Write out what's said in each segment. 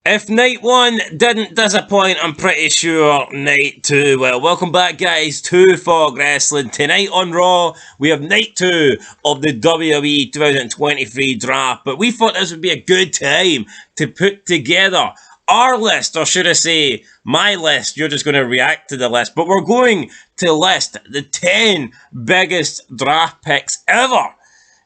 If night 1 didn't disappoint, I'm pretty sure night 2 will. Welcome back, guys, to Fog Wrestling. Tonight on Raw, we have night 2 of the WWE 2023 draft. But we thought this would be a good time to put together our list, or should I say, my list. You're just going to react to the list. But we're going to list the 10 biggest draft picks ever.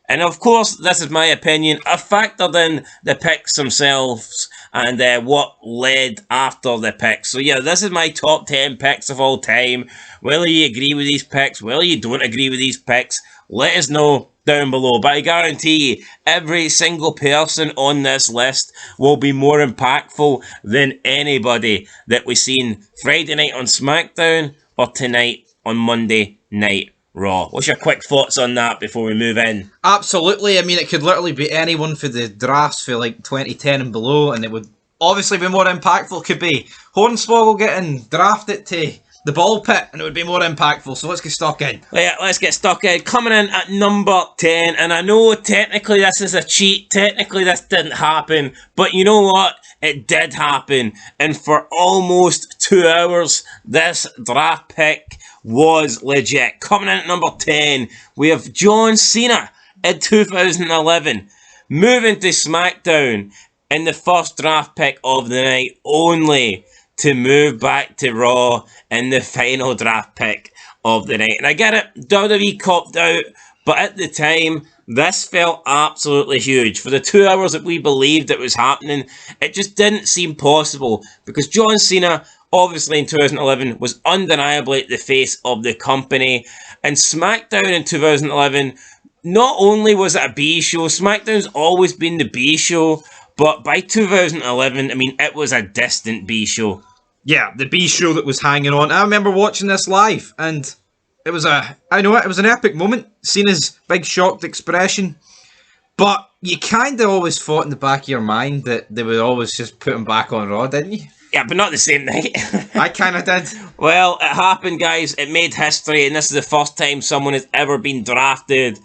And of course, this is my opinion. I factored in the picks themselves and what led after the picks. So yeah, this is my top 10 picks of all time. Whether you agree with these picks, whether you don't agree with these picks, let us know down below. But I guarantee you, every single person on this list will be more impactful than anybody that we've seen Friday night on SmackDown or tonight on Monday Night Raw. What's your quick thoughts on that before we move in? Absolutely. I mean, it could literally be anyone for the drafts for like 2010 and below, and it would obviously be more impactful. Could be Hornswoggle getting drafted to the ball pit, and it would be more impactful. So let's get stuck in. Yeah, let's get stuck in. Coming in at number 10, and I know technically this is a cheat. Technically this didn't happen, but you know what? It did happen. And for almost 2 hours, this draft pick was legit. Coming in at number 10, we have John Cena in 2011. Moving to SmackDown in the first draft pick of the night, only to move back to Raw in the final draft pick of the night. And I get it, WWE copped out, but at the time, this felt absolutely huge. For the 2 hours that we believed it was happening, it just didn't seem possible, because John Cena, obviously in 2011, was undeniably the face of the company. And SmackDown in 2011, not only was it a B show, SmackDown's always been the B show, but by 2011, I mean, it was a distant B show. Yeah, the B show that was hanging on. I remember watching this live, and it was an epic moment. Cena's big shocked expression. But you kind of always thought in the back of your mind that they would always just put him back on Raw, didn't you? Yeah, but not the same night. I kind of did. Well, it happened, guys. It made history, and this is the first time someone has ever been drafted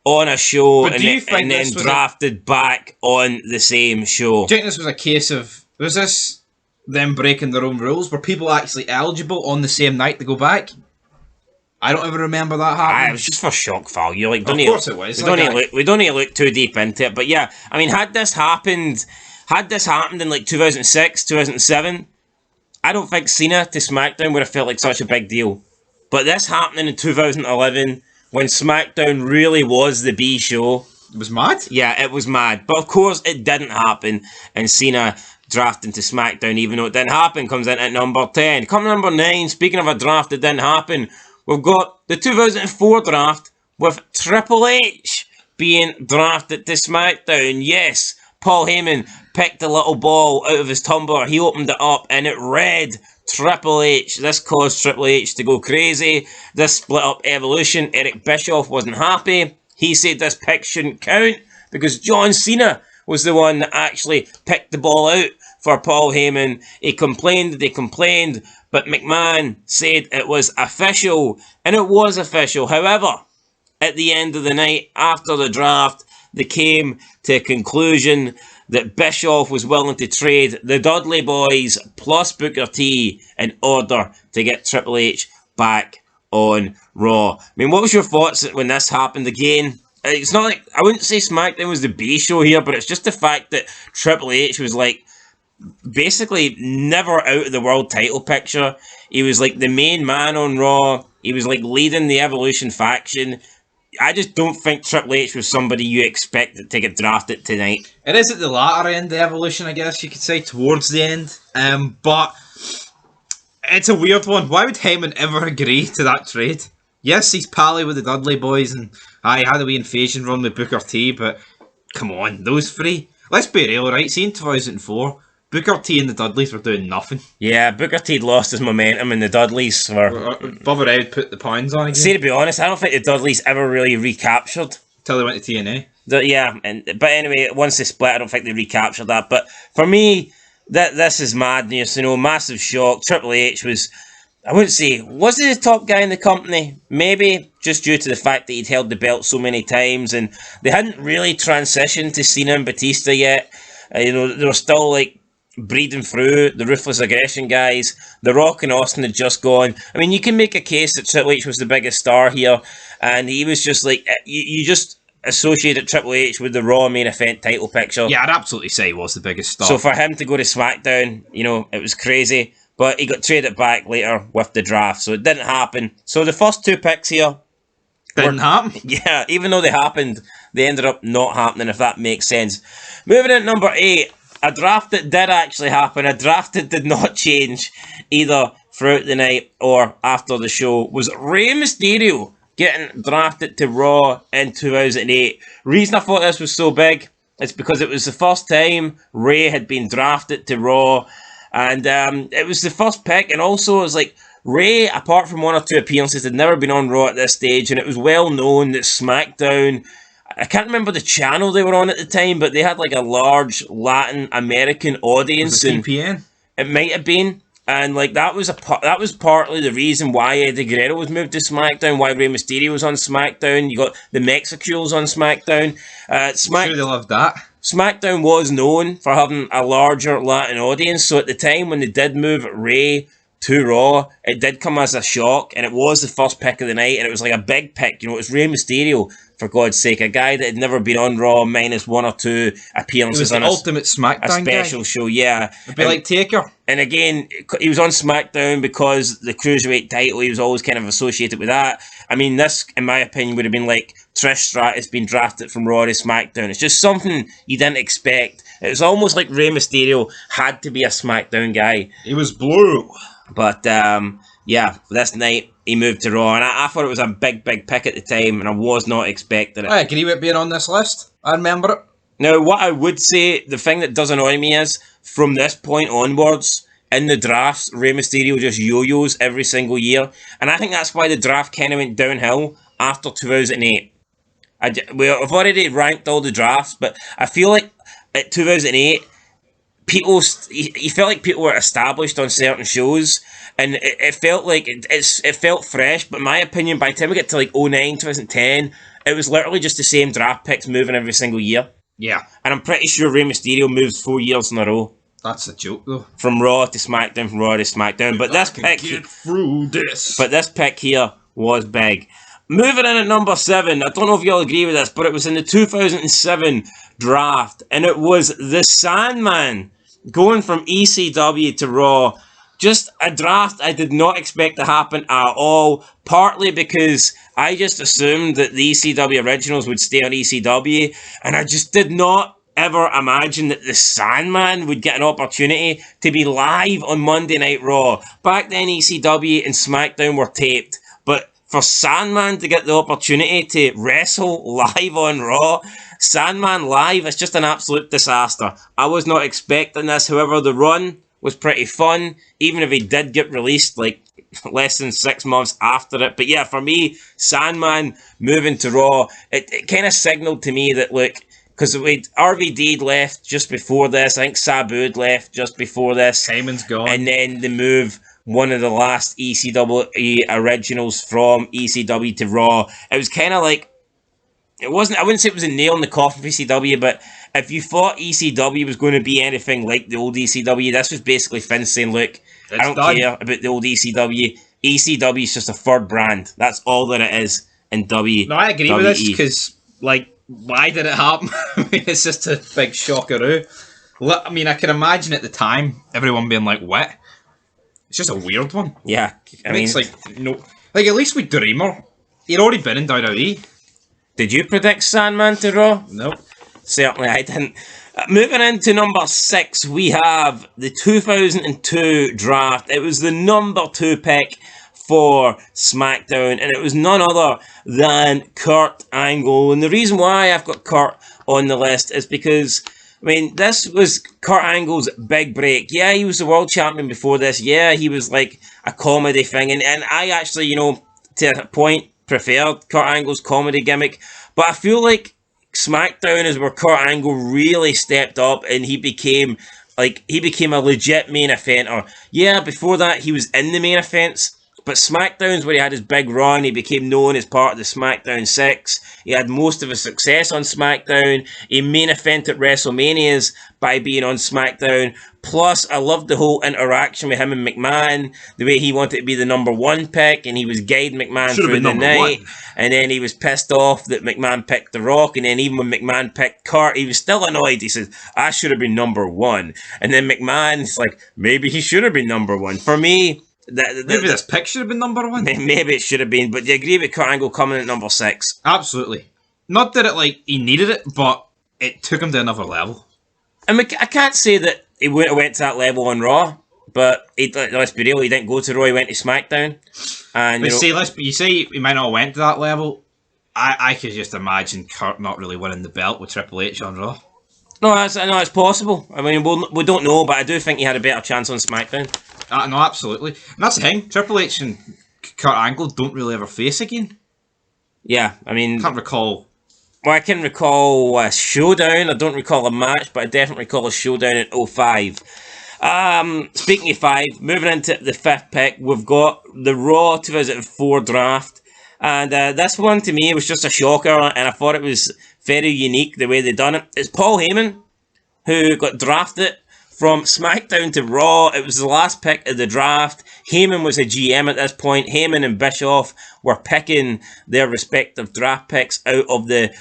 on a show and then drafted back on the same show. Do you think this was a case of, was this them breaking their own rules? Were people actually eligible on the same night to go back? I don't ever remember that happening. It was just for shock value. Like, of course it was. We don't need to look too deep into it. But yeah, I mean, had this happened in like 2006, 2007, I don't think Cena to SmackDown would have felt like such a big deal. But this happening in 2011, when SmackDown really was the B show, it was mad. Yeah, it was mad. But of course, it didn't happen, and Cena drafting to SmackDown, even though it didn't happen, comes in at number 10. Coming number 9, speaking of a draft that didn't happen, we've got the 2004 draft with Triple H being drafted to SmackDown. Yes, Paul Heyman picked a little ball out of his tumbler. He opened it up and it read Triple H. This caused Triple H to go crazy. This split up Evolution. Eric Bischoff wasn't happy. He said this pick shouldn't count because John Cena was the one that actually picked the ball out for Paul Heyman. He complained, but McMahon said it was official, and it was official. However, at the end of the night, after the draft, they came to a conclusion that Bischoff was willing to trade the Dudley Boys plus Booker T in order to get Triple H back on Raw. I mean, what was your thoughts when this happened again? It's not like, I wouldn't say SmackDown was the B show here, but it's just the fact that Triple H was like basically never out of the world title picture. He was like the main man on Raw. He was like leading the Evolution faction. I just don't think Triple H was somebody you expected to get drafted tonight. It is at the latter end of Evolution, I guess you could say, towards the end. But it's a weird one. Why would Heyman ever agree to that trade? Yes, he's pally with the Dudley Boys, and I had a wee invasion run with Booker T, but come on, those three. Let's be real, right? See, in 2004, Booker T and the Dudleys were doing nothing. Yeah, Booker T lost his momentum and the Dudleys were... Bubba Ray put the pounds on again. See, to be honest, I don't think the Dudleys ever really recaptured. Till they went to TNA. But anyway, once they split, I don't think they recaptured that. But for me, this is madness, you know, massive shock. Triple H was... I wouldn't say, was he the top guy in the company? Maybe, just due to the fact that he'd held the belt so many times, and they hadn't really transitioned to Cena and Batista yet. They were still like breeding through the Ruthless Aggression guys. The Rock and Austin had just gone. I mean, you can make a case that Triple H was the biggest star here, and he was just like, you just associated Triple H with the Raw main event title picture. Yeah, I'd absolutely say he was the biggest star. So for him to go to SmackDown, it was crazy. But he got traded back later with the draft, so it didn't happen. So the first 2 picks here didn't happen? Yeah, even though they happened, they ended up not happening, if that makes sense. Moving in at number 8, a draft that did actually happen, a draft that did not change either throughout the night or after the show, was Rey Mysterio getting drafted to Raw in 2008. Reason I thought this was so big is because it was the first time Rey had been drafted to Raw, and it was the first pick, and also it was like, Rey, apart from 1 or 2 appearances, had never been on Raw at this stage, and it was well known that SmackDown, I can't remember the channel they were on at the time, but they had like a large Latin American audience. Was it TPN? It might have been, and like that was partly the reason why Eddie Guerrero was moved to SmackDown, why Rey Mysterio was on SmackDown. You got the Mexicules on SmackDown. Sure, they loved that. SmackDown was known for having a larger Latin audience, so at the time when they did move Rey to Raw, it did come as a shock, and it was the first pick of the night, and it was like a big pick. It was Rey Mysterio, for God's sake, a guy that had never been on Raw minus 1 or 2 appearances on ultimate SmackDown a special show. Yeah, it'd be like Taker. And again, he was on SmackDown because the Cruiserweight title, he was always kind of associated with that. I mean, this, in my opinion, would have been like Trish Stratus being drafted from Raw to SmackDown. It's just something you didn't expect. It was almost like Rey Mysterio had to be a SmackDown guy. He was blue. But, yeah, this night he moved to Raw, and I thought it was a big pick at the time, and I was not expecting it. I agree with being on this list. I remember it. Now, what I would say, the thing that does annoy me is, from this point onwards, in the drafts, Rey Mysterio just yo-yos every single year, and I think that's why the draft kind of went downhill after 2008. I've already ranked all the drafts, but I feel like at 2008, you felt like people were established on certain shows, and it felt like it felt fresh. But in my opinion, by the time we get to like 2009, 2010, it was literally just the same draft picks moving every single year. Yeah, and I'm pretty sure Rey Mysterio moves 4 years in a row. That's a joke, though. From Raw to SmackDown, from Raw to SmackDown. But this pick here was big. Moving in at number 7, I don't know if you'll agree with this, but it was in the 2007 draft, and it was the Sandman going from ECW to Raw. Just a draft I did not expect to happen at all, partly because I just assumed that the ECW originals would stay on ECW, and I just did not ever imagine that the Sandman would get an opportunity to be live on Monday Night Raw. Back then, ECW and SmackDown were taped, but for Sandman to get the opportunity to wrestle live on Raw, Sandman live, it's just an absolute disaster. I was not expecting this. However, the run was pretty fun, even if he did get released like less than 6 months after it. But yeah, for me, Sandman moving to Raw, it kind of signaled to me that, look, because RVD left just before this, I think Sabu left just before this. Simon's gone. And then they move one of the last ECW originals from ECW to Raw. It was kind of like, I wouldn't say it was a nail in the coffin for ECW, but if you thought ECW was going to be anything like the old ECW, this was basically Vince saying, look, I don't care about the old ECW. ECW is just a third brand. That's all that it is in WWE. No, I agree with this, because, like, why did it happen? I mean, it's just a big shockaroo. I mean, I can imagine at the time, everyone being like, what? It's just a weird one. Yeah. I mean, it's like, no. Like, at least with Dreamer, he'd already been in WWE. Did you predict Sandman to Raw? Nope. Certainly I didn't. Moving into number 6, we have the 2002 draft. It was the number 2 pick for SmackDown, and it was none other than Kurt Angle. And the reason why I've got Kurt on the list is because, I mean, this was Kurt Angle's big break. Yeah, he was the world champion before this. Yeah, he was like a comedy thing. And I actually, to a point, preferred Kurt Angle's comedy gimmick. But I feel like SmackDown is where Kurt Angle really stepped up, and he became a legit main eventer. Yeah, before that, he was in the main events, But SmackDown's where he had his big run. He became known as part of the SmackDown 6. He had most of his success on SmackDown. He main evented WrestleManias by being on SmackDown. Plus, I loved the whole interaction with him and McMahon, the way he wanted to be the number 1 pick, and he was guiding McMahon through the night. And then he was pissed off that McMahon picked The Rock, and then even when McMahon picked Kurt, he was still annoyed. He says, I should have been number 1. And then McMahon's like, maybe he should have been number 1. For me, maybe this pick should have been number 1. Maybe it should have been, but do you agree with Kurt Angle coming at number 6? Absolutely. Not that he needed it, but it took him to another level. I can't say that he wouldn't have went to that level on Raw, but let's be real, he didn't go to Raw, he went to SmackDown. And you say he might not have went to that level. I could just imagine Kurt not really winning the belt with Triple H on Raw. No, it's possible. I mean, we don't know, but I do think he had a better chance on SmackDown. No, absolutely. And that's the thing. Triple H and Kurt Angle don't really ever face again. Yeah, I mean... Can't recall. Well, I can recall a showdown. I don't recall a match, but I definitely recall a showdown in 05. Speaking of 5, moving into the 5th pick, we've got the Raw 2004 draft. And this one, to me, was just a shocker, and I thought it was very unique, the way they done it. It's Paul Heyman, who got drafted from SmackDown to Raw. It was the last pick of the draft. Heyman was a GM at this point. Heyman and Bischoff were picking their respective draft picks out of the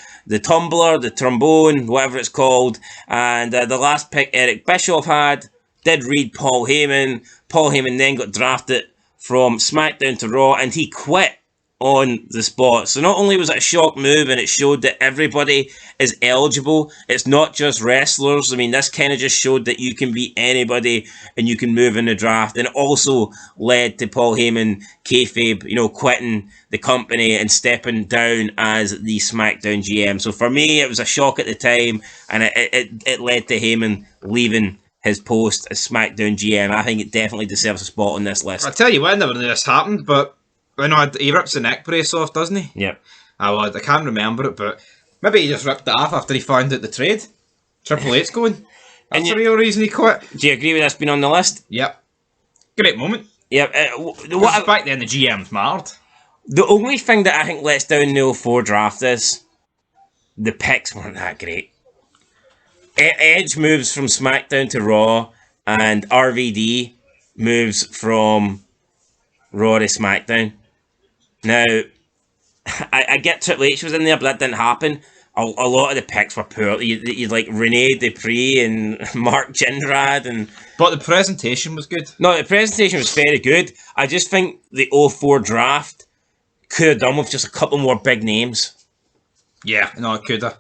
tumbler, the trombone, whatever it's called. And the last pick Eric Bischoff had did read Paul Heyman. Paul Heyman then got drafted from SmackDown to Raw, and he quit on the spot. So not only was it a shock move, and it showed that everybody is eligible, it's not just wrestlers. I mean, this kind of just showed that you can be anybody and you can move in the draft, and it also led to Paul Heyman kayfabe, quitting the company and stepping down as the SmackDown GM. So for me, it was a shock at the time, and it led to Heyman leaving his post as SmackDown GM. I think it definitely deserves a spot on this list. I tell you what, I never knew this happened, but I know he rips the neck brace off, doesn't he? Yep. I can't remember it, but maybe he just ripped it off after he found out the trade. Triple H going. That's the real reason he quit. Do you agree with this being on the list? Yep. Great moment. Yep. Back then, the GMs mattered. The only thing that I think lets down the 04 draft is the picks weren't that great. Edge moves from SmackDown to Raw, and RVD moves from Raw to SmackDown. Now, I get Triple H was in there, but that didn't happen. A lot of the picks were poor. You'd like Rene Dupree and Mark Jinrad. But the presentation was good. No, the presentation was very good. I just think the 04 draft could have done with just a couple more big names. Yeah, no, it could have.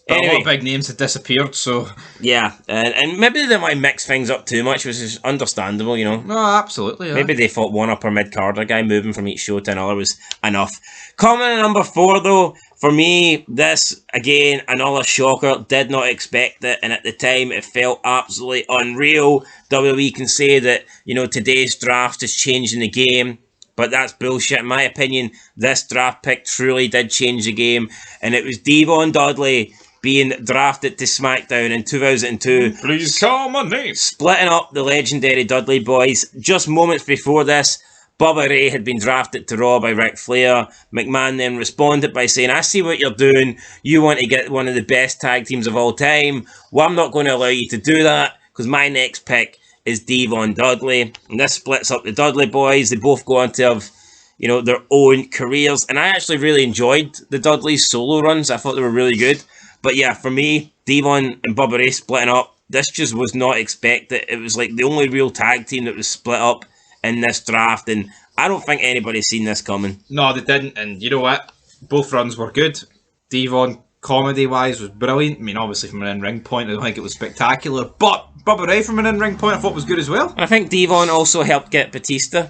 But anyway, a lot of big names had disappeared, so... Yeah, and maybe they might mix things up too much, which is understandable, No, absolutely, yeah. Maybe they thought one upper mid-carder guy moving from each show to another was enough. Coming in number 4, though, for me, this, again, another shocker. Did not expect it, and at the time, it felt absolutely unreal. WWE can say that, today's draft is changing the game. But that's bullshit. In my opinion, this draft pick truly did change the game. And it was Devon Dudley being drafted to SmackDown in 2002. Please call my name. Splitting up the legendary Dudley boys. Just moments before this, Bubba Ray had been drafted to Raw by Ric Flair. McMahon then responded by saying, I see what you're doing. You want to get one of the best tag teams of all time. Well, I'm not going to allow you to do that, because my next pick is Devon Dudley. And this splits up the Dudley boys. They both go on to have, their own careers. And I actually really enjoyed the Dudleys solo runs. I thought they were really good. But yeah, for me, Devon and Bubba Ray splitting up, this just was not expected. It was like the only real tag team that was split up in this draft. And I don't think anybody's seen this coming. No, they didn't. And you know what? Both runs were good. Devon, comedy-wise, was brilliant. I mean, obviously from an in-ring point, I don't think it was spectacular. But Bubba Ray from an in-ring point, I thought was good as well. I think Devon also helped get Batista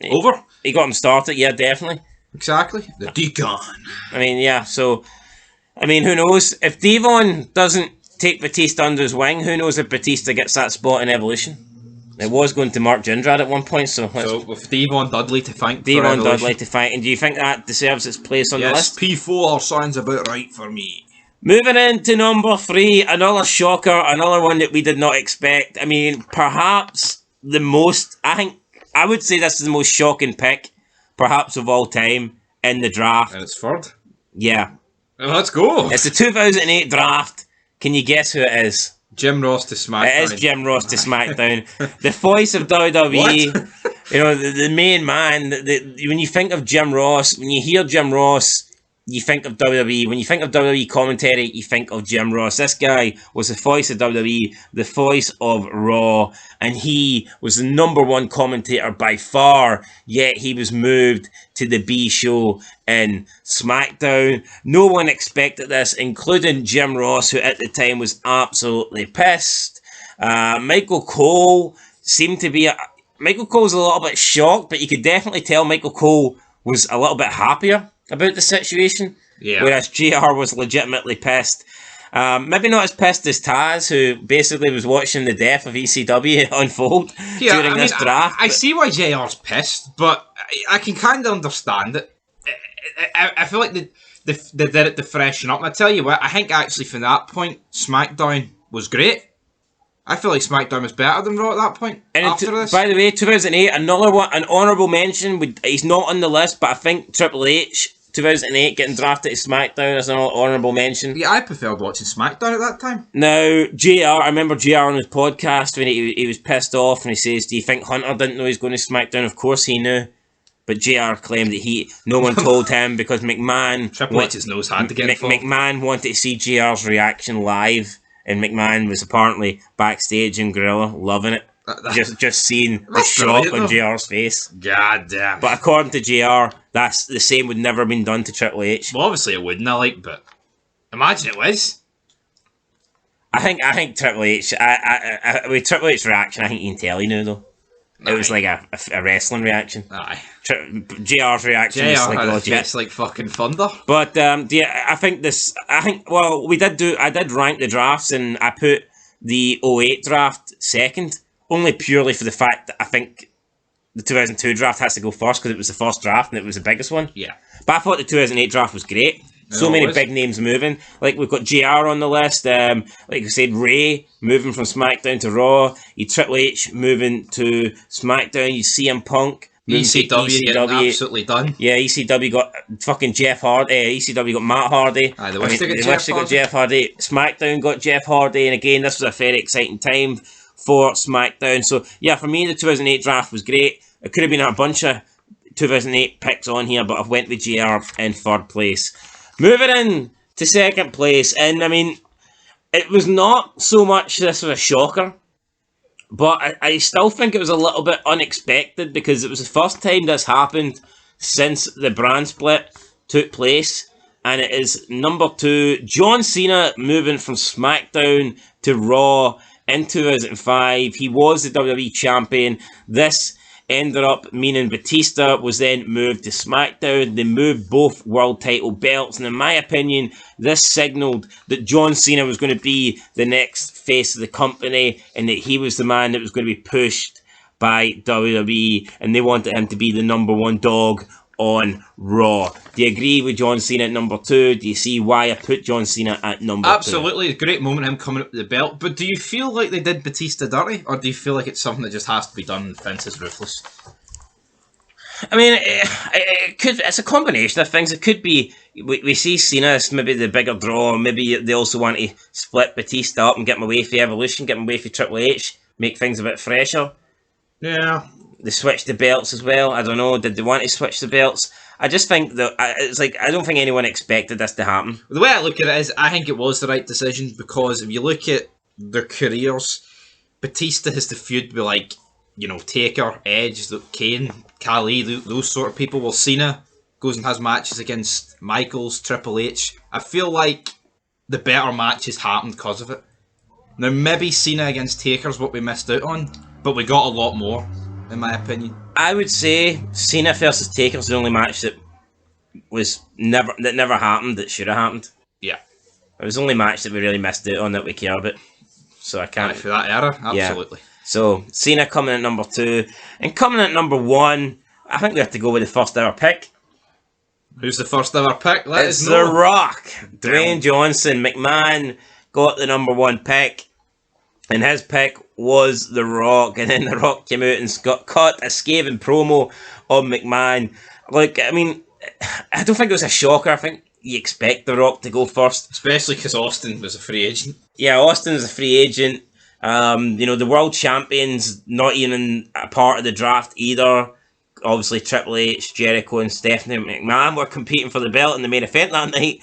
over. He got him started, yeah, definitely. Exactly. The Deacon. I mean, yeah, so... I mean, who knows? If Devon doesn't take Batista under his wing, who knows if Batista gets that spot in Evolution? It was going to Mark Jinrad at one point, so with Devon Dudley to thank Devon Dudley to thank, and do you think that deserves its place on the list? Yes, P4 sounds about right for me. Moving into number 3, another shocker, another one that we did not expect. I mean, perhaps the most, I would say this is the most shocking pick perhaps of all time, in the draft. And it's third. Yeah. Well, let's go. It's the 2008 draft. Can you guess who it is? Jim Ross to SmackDown. It is Jim Ross to SmackDown. The voice of WWE. You know, the main man. When you think of Jim Ross, when you hear Jim Ross, you think of WWE. When you think of WWE commentary, you think of Jim Ross. This guy was the voice of WWE, the voice of Raw, and he was the number one commentator by far, yet he was moved to the B show in SmackDown. No one expected this, including Jim Ross, who at the time was absolutely pissed. Michael Cole seemed to be... Michael Cole's a little bit shocked, but you could definitely tell Michael Cole was a little bit happier about the situation, whereas JR was legitimately pissed. Maybe not as pissed as Taz, who basically was watching the death of ECW unfold during this draft. I see why JR's pissed, but I can kind of understand it. I feel like they did it to freshen up. And I tell you what, I think actually from that point, SmackDown was great. I feel like SmackDown was better than Raw at that point. And after this, by the way, 2008, another one, an honourable mention. He's not on the list, but I think Triple H, 2008, getting drafted to SmackDown is another honourable mention. Yeah, I preferred watching SmackDown at that time. Now, JR, I remember JR on his podcast when he was pissed off and he says, "Do you think Hunter didn't know he was going to SmackDown?" Of course he knew. But JR claimed that no one told him because McMahon... Triple H's nose had to get involved. McMahon wanted to see JR's reaction live, and McMahon was apparently backstage in Gorilla, loving it. Just seeing the shock on JR's face. God damn. But according to JR, that's the same would never have been done to Triple H. Well, obviously it wouldn't, but imagine it was. I think Triple H, with Triple H's reaction, I think you can tell he knew though. It was like a wrestling reaction. Aye. JR's reaction was like legit. It's like fucking thunder. But I think I did rank the drafts, and I put the 08 draft second, only purely for the fact that I think the 2002 draft has to go first because it was the first draft and it was the biggest one. Yeah. But I thought the 2008 draft was great. So many big names moving. Like, we've got JR on the list. Like I said, Ray moving from SmackDown to Raw. You Triple H moving to SmackDown. You CM Punk. ECW getting absolutely done. Yeah, ECW got fucking Jeff Hardy. ECW got Matt Hardy. They wish they got Jeff Hardy. SmackDown got Jeff Hardy. And again, this was a very exciting time for SmackDown. So, yeah, for me, the 2008 draft was great. It could have been a bunch of 2008 picks on here, but I've went with JR in third place. Moving in to second place, and I mean, it was not so much this was a shocker, but I still think it was a little bit unexpected because it was the first time this happened since the brand split took place, and it is number 2, John Cena moving from SmackDown to Raw in 2005. He was the WWE champion. This ended up meaning Batista was then moved to SmackDown. They moved both world title belts, and in my opinion, this signalled that John Cena was going to be the next face of the company, and that he was the man that was going to be pushed by WWE, and they wanted him to be the number one dog on Raw. Do you agree with John Cena at number 2? Do you see why I put John Cena at number 2? Absolutely, a great moment, him coming up with the belt. But do you feel like they did Batista dirty, or do you feel like it's something that just has to be done? Vince is ruthless. I mean, it could. It's a combination of things. It could be we see Cena as maybe the bigger draw. Maybe they also want to split Batista up and get him away from Evolution, get him away from Triple H, make things a bit fresher. Yeah. They switched the belts as well. I don't know. Did they want to switch the belts? I just think that it's like I don't think anyone expected this to happen. The way I look at it is, I think it was the right decision because if you look at their careers, Batista has to feud with like Taker, Edge, Kane, Khali, those sort of people. Well, Cena goes and has matches against Michaels, Triple H. I feel like the better matches happened because of it. Now maybe Cena against Taker is what we missed out on, but we got a lot more. In my opinion, I would say Cena versus Taker is the only match that never happened that should have happened. Yeah, it was the only match that we really missed out on that we care about. So I can't for that era, absolutely. Yeah. So Cena coming at number 2, and coming at number 1, I think we have to go with the first ever pick. Who's the first ever pick? It's The Rock, Dwayne Johnson. McMahon got the number 1 pick. And his pick was The Rock. And then The Rock came out and cut a scathing promo of McMahon. Like, I mean, I don't think it was a shocker. I think you expect The Rock to go first. Especially because Austin was a free agent. Yeah, Austin's a free agent. The world champions not even a part of the draft either. Obviously, Triple H, Jericho, and Stephanie McMahon were competing for the belt in the main event that night.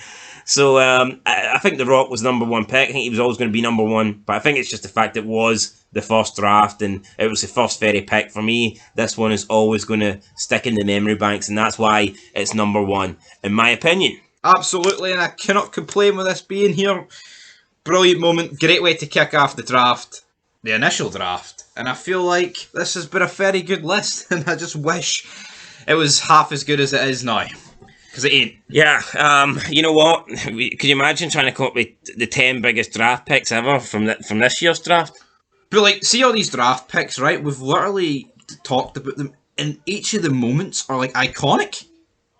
So I think The Rock was number one pick. I think he was always going to be number one. But I think it's just the fact it was the first draft and it was the first very pick. For me, this one is always going to stick in the memory banks, and that's why it's number one, in my opinion. Absolutely, and I cannot complain with this being here. Brilliant moment, great way to kick off the draft, the initial draft. And I feel like this has been a very good list, and I just wish it was half as good as it is now. Because it ain't. Yeah, you know what? Could you imagine trying to come up with the 10 biggest draft picks ever from this year's draft? But like, see all these draft picks, right? We've literally talked about them, and each of the moments are like iconic.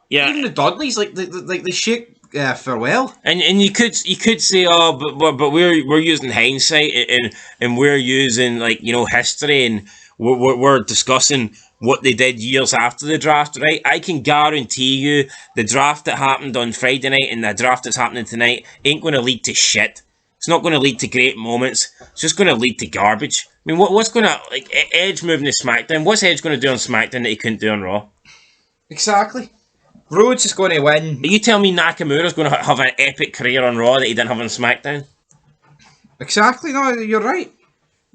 Yeah, even the Dudleys, like they shake farewell. And you could say, oh, but we're using hindsight and we're using history, and we're discussing what they did years after the draft, right? I can guarantee you the draft that happened on Friday night and the draft that's happening tonight ain't going to lead to shit. It's not going to lead to great moments. It's just going to lead to garbage. I mean, what's going to, Edge moving to SmackDown? What's Edge going to do on SmackDown that he couldn't do on Raw? Exactly. Rhodes is going to win. Are you telling me Nakamura's going to have an epic career on Raw that he didn't have on SmackDown? Exactly. No, you're right.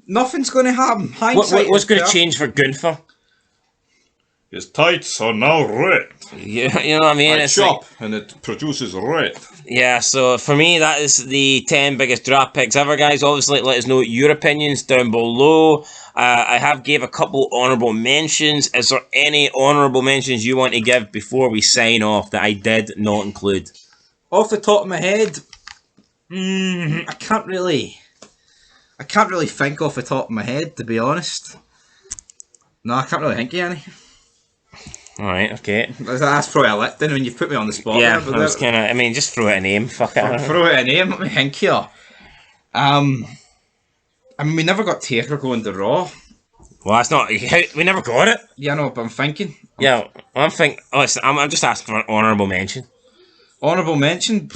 Nothing's going to happen. What's going to change for Gunther? His tights are now red. Yeah, you know what I mean? It's chop, and it produces red. Yeah, so for me, that is the 10 biggest draft picks ever, guys. Obviously, let us know your opinions down below. I have gave a couple honourable mentions. Is there any honourable mentions you want to give before we sign off that I did not include? Off the top of my head, I can't really think off the top of my head, to be honest. No, I can't really think of any. Alright, okay. That's probably a letdown when you've put me on the spot. Yeah, there, I was kind of, just throw it a name. Fuck it. Throw it a name, let me think here. We never got Taker going to Raw. Well, that's not, we never got it. Yeah, no, but I'm thinking. I'm just asking for an honourable mention. Honourable mention?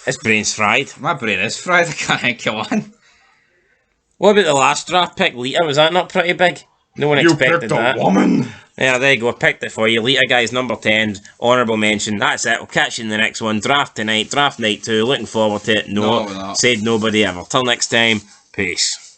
His brain's fried. My brain is fried, I can't think of one. What about the last draft pick, Lita? Was that not pretty big? No one expected that. You picked a woman! Yeah, there you go. I picked it for you. Lita, guys, number 10. Honourable mention. That's it. We'll catch you in the next one. Draft tonight. Draft night 2. Looking forward to it. No, we're not. said nobody ever. Till next time. Peace.